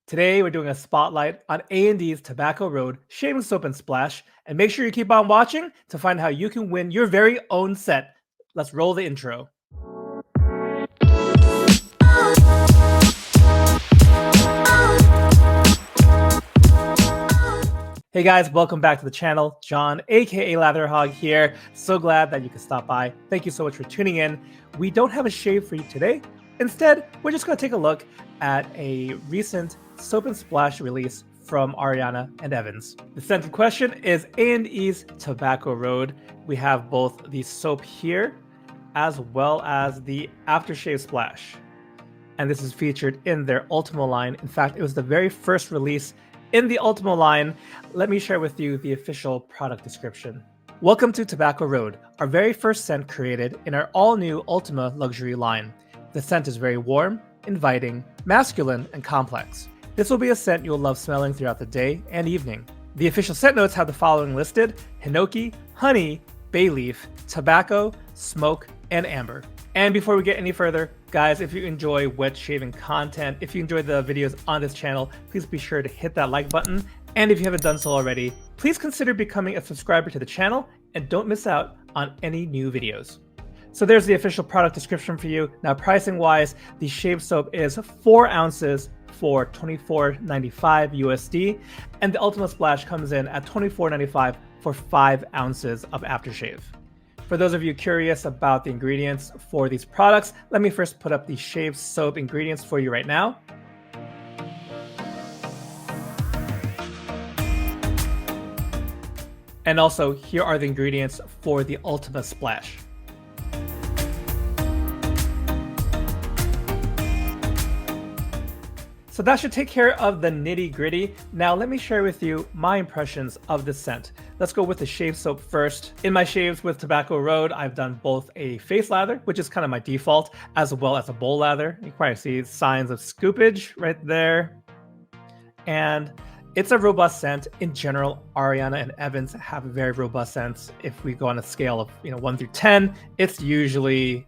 Today, we're doing a spotlight on A&D's Tobacco Road Shaving Soap and Splash, and make sure you keep on watching to find how you can win your very own set. Let's roll the intro. Hey guys, welcome back to the channel. John, aka Latherhog here. So glad that you could stop by. Thank you so much for tuning in. We don't have a shave for you today. Instead, we're just going to take a look at a recent soap and splash release from Ariana and Evans. The scent in question is A&E's Tobacco Road. We have both the soap here as well as the aftershave splash. And this is featured in their Ultima line. In fact, it was the very first release in the Ultima line. Let me share with you the official product description. Welcome to Tobacco Road, our very first scent created in our all-new Ultima luxury line. The scent is very warm, inviting, masculine, and complex. This will be a scent you'll love smelling throughout the day and evening. The official scent notes have the following listed: hinoki, honey, bay leaf, tobacco, smoke, and amber. And before we get any further, guys, if you enjoy wet shaving content, if you enjoy the videos on this channel, please be sure to hit that like button. And if you haven't done so already, please consider becoming a subscriber to the channel and don't miss out on any new videos. So there's the official product description for you. Now, pricing wise, the shave soap is 4 ounces for $24.95 USD, and the Ultima Splash comes in at $24.95 for 5 ounces of aftershave. For those of you curious about the ingredients for these products, let me first put up the shave soap ingredients for you right now. And also, here are the ingredients for the Ultima Splash. So that should take care of the nitty gritty. Now let me share with you my impressions of this scent. Let's go with the shave soap first. In my shaves with Tobacco Road, I've done both a face lather, which is kind of my default, as well as a bowl lather. You can probably see signs of scoopage right there. And it's a robust scent. In general, Ariana and Evans have very robust scents. If we go on a scale of 1 through 10, it's usually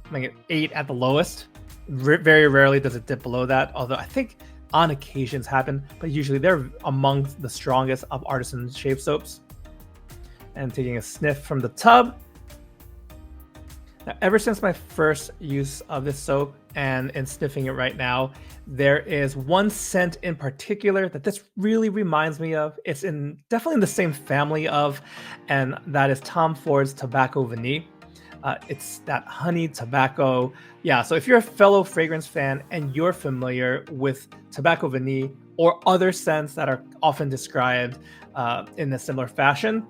like an 8 at the lowest. Very rarely does it dip below that, although I think on occasions happen, but usually they're among the strongest of artisan shave soaps. And taking a sniff from the tub. Now, ever since my first use of this soap and in sniffing it right now, there is one scent in particular that this really reminds me of. It's definitely in the same family of, and that is Tom Ford's Tobacco Vanille. It's that honey tobacco. Yeah, so if you're a fellow fragrance fan and you're familiar with Tobacco Vanille or other scents that are often described in a similar fashion,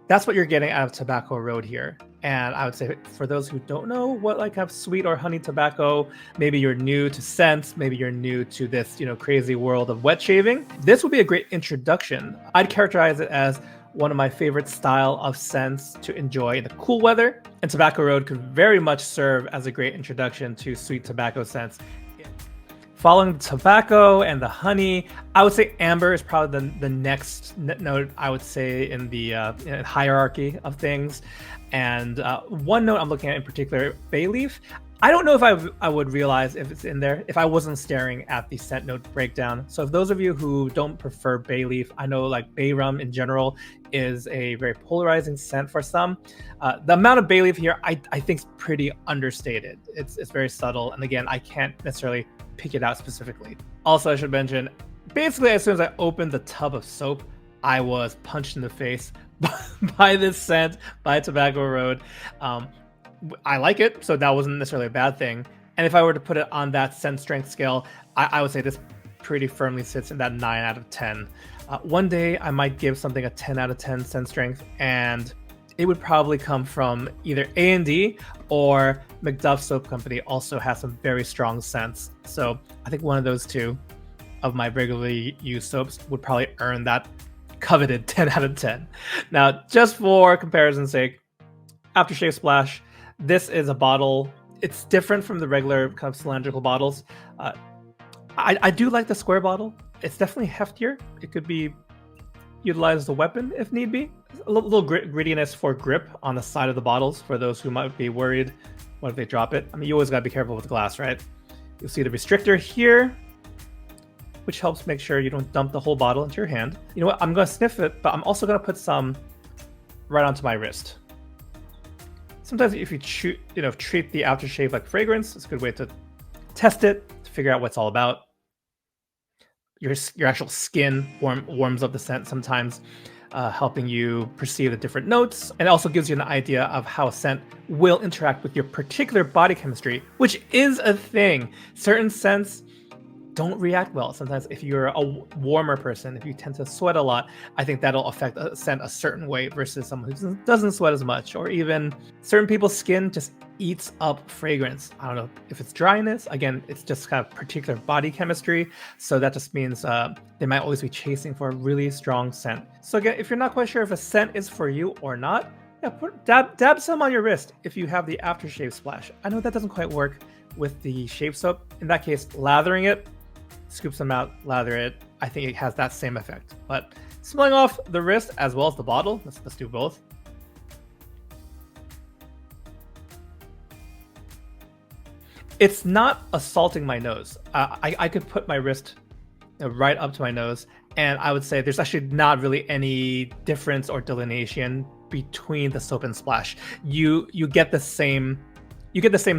that's what you're getting out of Tobacco Road here. And I would say for those who don't know what kind of sweet or honey tobacco, maybe you're new to scents, maybe you're new to this crazy world of wet shaving, this would be a great introduction. I'd characterize it as one of my favorite style of scents to enjoy in the cool weather, and Tobacco Road could very much serve as a great introduction to sweet tobacco scents. Following the tobacco and the honey, I would say amber is probably the next note, I would say, in the hierarchy of things. And one note I'm looking at in particular, bay leaf. I don't know if I would realize if it's in there if I wasn't staring at the scent note breakdown. So if those of you who don't prefer bay leaf, I know like bay rum in general is a very polarizing scent for some. The amount of bay leaf here, I think is pretty understated. It's very subtle. And again, I can't necessarily pick it out specifically. Also, I should mention, basically as soon as I opened the tub of soap, I was punched in the face by this scent, by Tobacco Road. I like it, so that wasn't necessarily a bad thing. And if I were to put it on that scent strength scale, I would say this pretty firmly sits in that 9 out of 10. One day I might give something a 10 out of 10 scent strength, and it would probably come from either A&D or McDuff Soap Company also has some very strong scents. So I think one of those two of my regularly used soaps would probably earn that coveted 10 out of 10. Now, just for comparison's sake, Aftershave Splash, this is a bottle. It's different from the regular kind of cylindrical bottles. I do like the square bottle. It's definitely heftier. It could be utilized as a weapon if need be. A little grittiness for grip on the side of the bottles for those who might be worried, what if they drop it? I mean, you always gotta be careful with glass, right? You'll see the restrictor here. which helps make sure you don't dump the whole bottle into your hand. You know what? I'm going to sniff it, but I'm also going to put some right onto my wrist. Sometimes if you treat the aftershave like fragrance, it's a good way to test it, to figure out what it's all about. Your actual skin warms up the scent sometimes, helping you perceive the different notes, and it also gives you an idea of how a scent will interact with your particular body chemistry, which is a thing. Certain scents don't react well. Sometimes if you're a warmer person, if you tend to sweat a lot, I think that'll affect a scent a certain way versus someone who doesn't sweat as much, or even certain people's skin just eats up fragrance. I don't know if it's dryness. Again, it's just kind of particular body chemistry. So that just means they might always be chasing for a really strong scent. So again, if you're not quite sure if a scent is for you or not, yeah, dab some on your wrist if you have the aftershave splash. I know that doesn't quite work with the shave soap. In that case, lathering it, scoop some out, lather it. I think it has that same effect. But smelling off the wrist as well as the bottle, let's do both. It's not assaulting my nose. I could put my wrist right up to my nose, and I would say there's actually not really any difference or delineation between the soap and splash. You get the same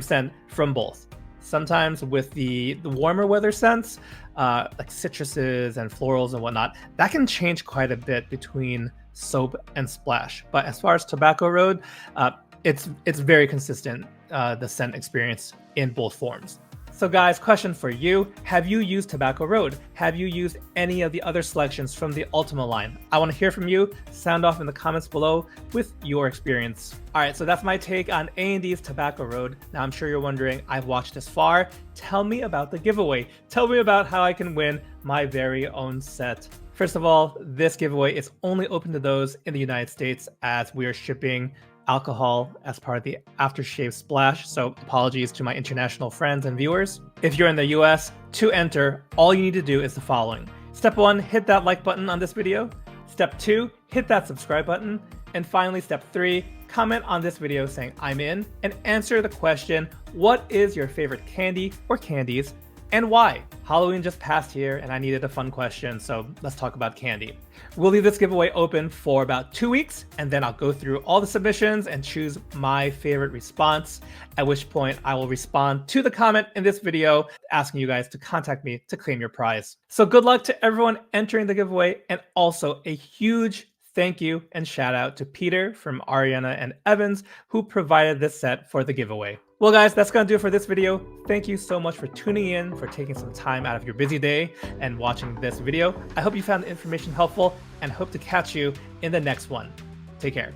scent from both. Sometimes with the warmer weather scents, like citruses and florals and whatnot, that can change quite a bit between soap and splash. But as far as Tobacco Road, it's very consistent, the scent experience in both forms. So guys, question for you. Have you used Tobacco Road? Have you used any of the other selections from the Ultima line? I want to hear from you. Sound off in the comments below with your experience. All right, so that's my take on A&D's Tobacco Road. Now I'm sure you're wondering, I've watched this far. Tell me about the giveaway. Tell me about how I can win my very own set. First of all, this giveaway is only open to those in the United States as we are shipping alcohol as part of the aftershave splash, so apologies to my international friends and viewers. If you're in the US, to enter, all you need to do is the following. Step 1, hit that like button on this video. Step 2, hit that subscribe button. And finally, step 3, comment on this video saying I'm in and answer the question, what is your favorite candy or candies and why? Halloween just passed here and I needed a fun question, so let's talk about candy. We'll leave this giveaway open for about 2 weeks, and then I'll go through all the submissions and choose my favorite response, at which point I will respond to the comment in this video asking you guys to contact me to claim your prize. So good luck to everyone entering the giveaway, and also a huge thank you and shout out to Peter from Ariana and Evans who provided this set for the giveaway. Well guys, that's gonna do it for this video. Thank you so much for tuning in, for taking some time out of your busy day and watching this video. I hope you found the information helpful and hope to catch you in the next one. Take care.